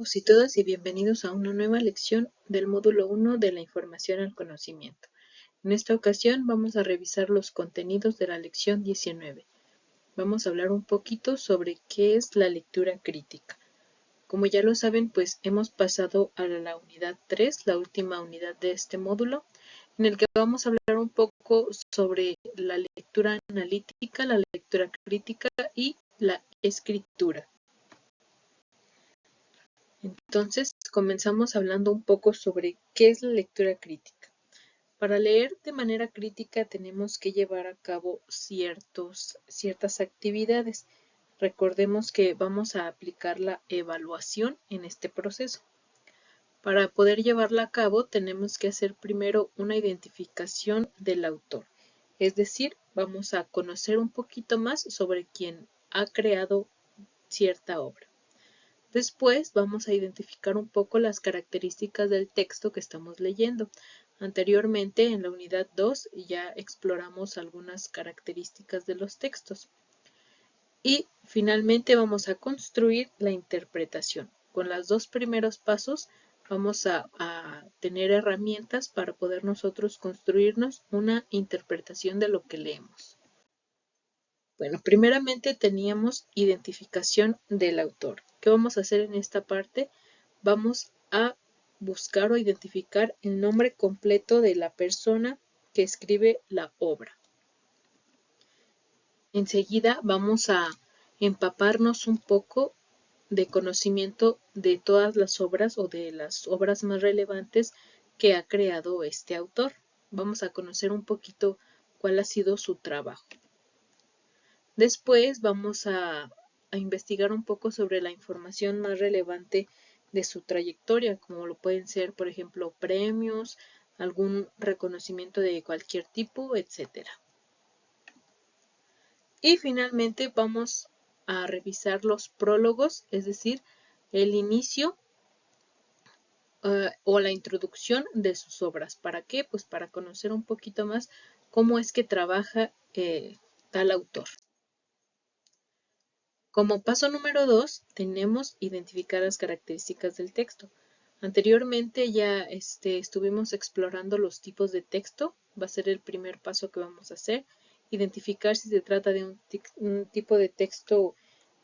Todos y todas y bienvenidos a una nueva lección del módulo 1 de la información al conocimiento. En esta ocasión vamos a revisar los contenidos de la lección 19. Vamos a hablar un poquito sobre qué es la lectura crítica. Como ya lo saben, pues hemos pasado a la unidad 3, la última unidad de este módulo, en el que vamos a hablar un poco sobre la lectura analítica, la lectura crítica y la escritura. Entonces, comenzamos hablando un poco sobre qué es la lectura crítica. Para leer de manera crítica tenemos que llevar a cabo ciertas actividades. Recordemos que vamos a aplicar la evaluación en este proceso. Para poder llevarla a cabo tenemos que hacer primero una identificación del autor. Es decir, vamos a conocer un poquito más sobre quién ha creado cierta obra. Después vamos a identificar un poco las características del texto que estamos leyendo. Anteriormente, en la unidad 2, ya exploramos algunas características de los textos. Y finalmente vamos a construir la interpretación. Con los dos primeros pasos vamos a tener herramientas para poder nosotros construirnos una interpretación de lo que leemos. Bueno, primeramente teníamos identificación del autor. ¿Qué vamos a hacer en esta parte? Vamos a buscar o identificar el nombre completo de la persona que escribe la obra. Enseguida vamos a empaparnos un poco de conocimiento de todas las obras o de las obras más relevantes que ha creado este autor. Vamos a conocer un poquito cuál ha sido su trabajo. Después vamos a investigar un poco sobre la información más relevante de su trayectoria, como lo pueden ser, por ejemplo, premios, algún reconocimiento de cualquier tipo, etc. Y finalmente vamos a revisar los prólogos, es decir, el inicio o la introducción de sus obras. ¿Para qué? Pues para conocer un poquito más cómo es que trabaja tal autor. Como paso número 2, tenemos identificar las características del texto. Anteriormente ya estuvimos explorando los tipos de texto. Va a ser el primer paso que vamos a hacer. Identificar si se trata de un tipo de texto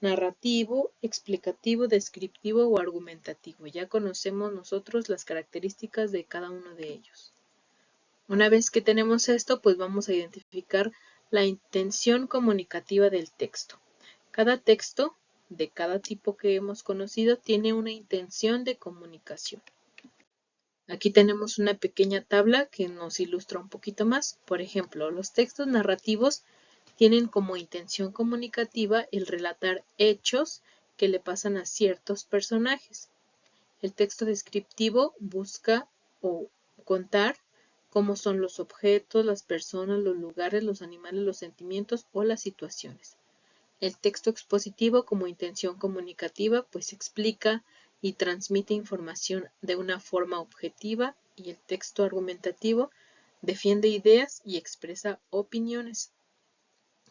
narrativo, explicativo, descriptivo o argumentativo. Ya conocemos nosotros las características de cada uno de ellos. Una vez que tenemos esto, pues vamos a identificar la intención comunicativa del texto. Cada texto, de cada tipo que hemos conocido, tiene una intención de comunicación. Aquí tenemos una pequeña tabla que nos ilustra un poquito más. Por ejemplo, los textos narrativos tienen como intención comunicativa el relatar hechos que le pasan a ciertos personajes. El texto descriptivo busca o contar cómo son los objetos, las personas, los lugares, los animales, los sentimientos o las situaciones. El texto expositivo como intención comunicativa pues explica y transmite información de una forma objetiva y el texto argumentativo defiende ideas y expresa opiniones.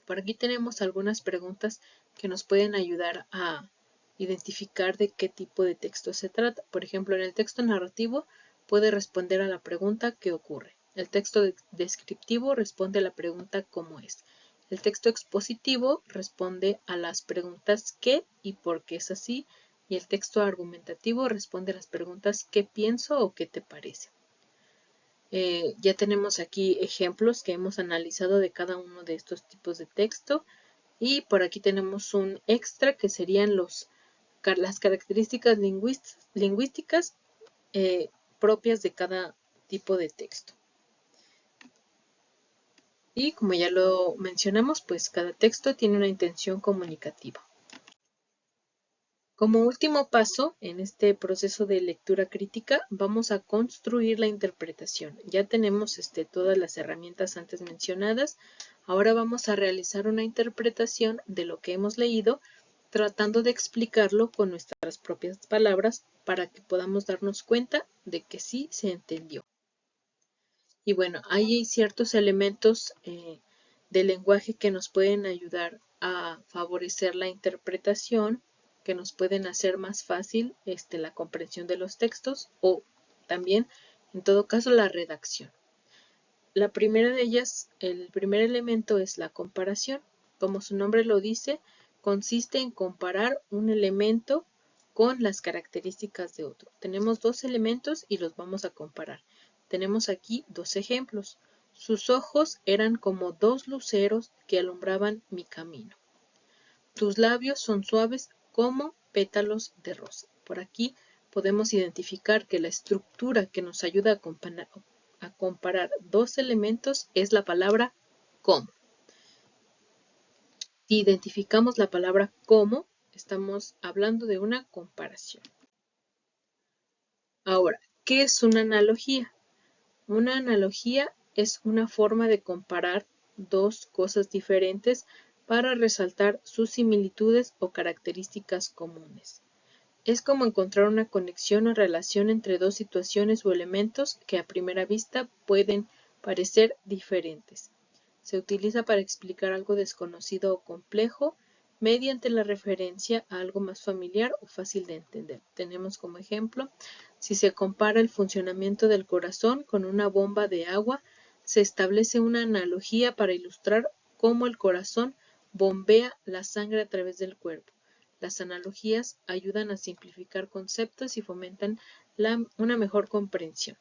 Por aquí tenemos algunas preguntas que nos pueden ayudar a identificar de qué tipo de texto se trata. Por ejemplo, en el texto narrativo puede responder a la pregunta ¿qué ocurre? El texto descriptivo responde a la pregunta ¿cómo es? El texto expositivo responde a las preguntas ¿qué y por qué es así? Y el texto argumentativo responde a las preguntas ¿qué pienso o qué te parece? Ya tenemos aquí ejemplos que hemos analizado de cada uno de estos tipos de texto y por aquí tenemos un extra que serían las características lingüísticas propias de cada tipo de texto. Y como ya lo mencionamos, pues cada texto tiene una intención comunicativa. Como último paso en este proceso de lectura crítica, vamos a construir la interpretación. Ya tenemos todas las herramientas antes mencionadas. Ahora vamos a realizar una interpretación de lo que hemos leído, tratando de explicarlo con nuestras propias palabras para que podamos darnos cuenta de que sí se entendió. Y bueno, hay ciertos elementos del lenguaje que nos pueden ayudar a favorecer la interpretación. que nos pueden hacer más fácil la comprensión de los textos o también, en todo caso, la redacción. La primera de ellas, el primer elemento es la comparación. Como su nombre lo dice, consiste en comparar un elemento con las características de otro. Tenemos dos elementos y los vamos a comparar. Tenemos aquí dos ejemplos. Sus ojos eran como dos luceros que alumbraban mi camino. Tus labios son suaves como pétalos de rosa. Por aquí podemos identificar que la estructura que nos ayuda a comparar dos elementos es la palabra como. Si identificamos la palabra como, estamos hablando de una comparación. Ahora, ¿qué es una analogía? Una analogía es una forma de comparar dos cosas diferentes para resaltar sus similitudes o características comunes. Es como encontrar una conexión o relación entre dos situaciones o elementos que a primera vista pueden parecer diferentes. Se utiliza para explicar algo desconocido o complejo mediante la referencia a algo más familiar o fácil de entender. Tenemos como ejemplo, si se compara el funcionamiento del corazón con una bomba de agua, se establece una analogía para ilustrar cómo el corazón bombea la sangre a través del cuerpo. Las analogías ayudan a simplificar conceptos y fomentan una mejor comprensión.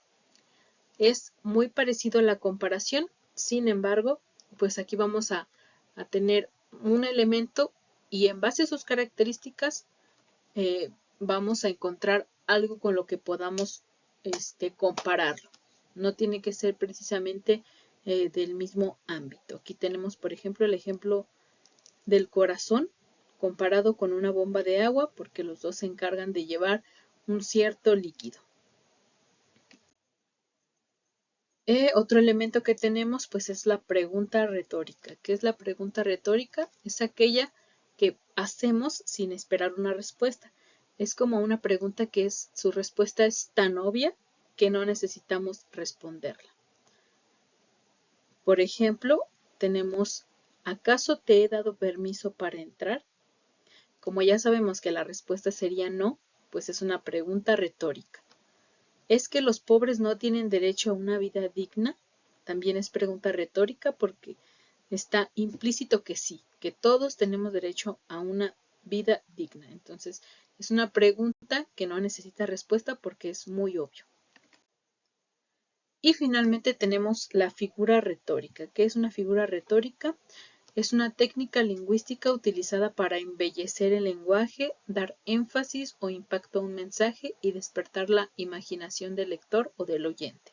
Es muy parecido a la comparación, sin embargo, pues aquí vamos a tener un elemento y en base a sus características vamos a encontrar algo con lo que podamos compararlo. No tiene que ser precisamente del mismo ámbito. Aquí tenemos, por ejemplo, el ejemplo del corazón comparado con una bomba de agua, porque los dos se encargan de llevar un cierto líquido. Otro elemento que tenemos pues es la pregunta retórica. ¿Qué es la pregunta retórica? Es aquella que hacemos sin esperar una respuesta. Es como una pregunta que su respuesta es tan obvia que no necesitamos responderla. Por ejemplo, tenemos, ¿acaso te he dado permiso para entrar? Como ya sabemos que la respuesta sería no, pues es una pregunta retórica. ¿Es que los pobres no tienen derecho a una vida digna? También es pregunta retórica porque está implícito que sí, que todos tenemos derecho a una vida digna. Entonces, es una pregunta que no necesita respuesta porque es muy obvio. Y finalmente tenemos la figura retórica. ¿Qué es una figura retórica? Es una técnica lingüística utilizada para embellecer el lenguaje, dar énfasis o impacto a un mensaje y despertar la imaginación del lector o del oyente.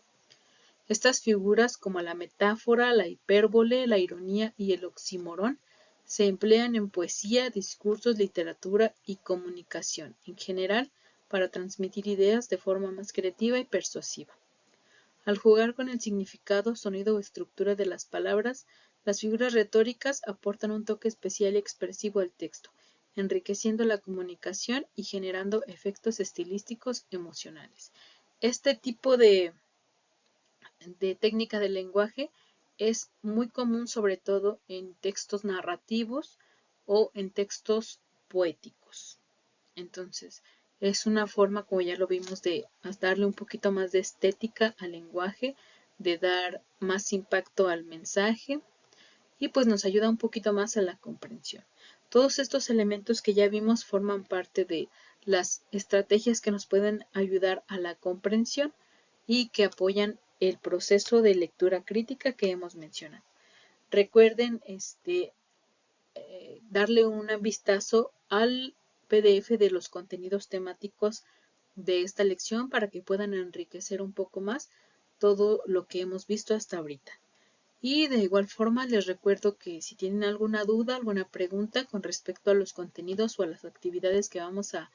Estas figuras como la metáfora, la hipérbole, la ironía y el oxímoron se emplean en poesía, discursos, literatura y comunicación, en general para transmitir ideas de forma más creativa y persuasiva. Al jugar con el significado, sonido o estructura de las palabras, las figuras retóricas aportan un toque especial y expresivo al texto, enriqueciendo la comunicación y generando efectos estilísticos emocionales. Este tipo de técnica del lenguaje es muy común sobre todo en textos narrativos o en textos poéticos. Entonces, es una forma, como ya lo vimos, de darle un poquito más de estética al lenguaje, de dar más impacto al mensaje y pues nos ayuda un poquito más a la comprensión. Todos estos elementos que ya vimos forman parte de las estrategias que nos pueden ayudar a la comprensión y que apoyan el proceso de lectura crítica que hemos mencionado. Recuerden darle un vistazo al PDF de los contenidos temáticos de esta lección para que puedan enriquecer un poco más todo lo que hemos visto hasta ahorita. Y de igual forma les recuerdo que si tienen alguna duda, alguna pregunta con respecto a los contenidos o a las actividades que vamos a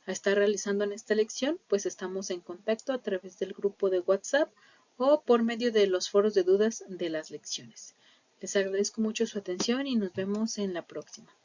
estar realizando en esta lección, pues estamos en contacto a través del grupo de WhatsApp o por medio de los foros de dudas de las lecciones. Les agradezco mucho su atención y nos vemos en la próxima.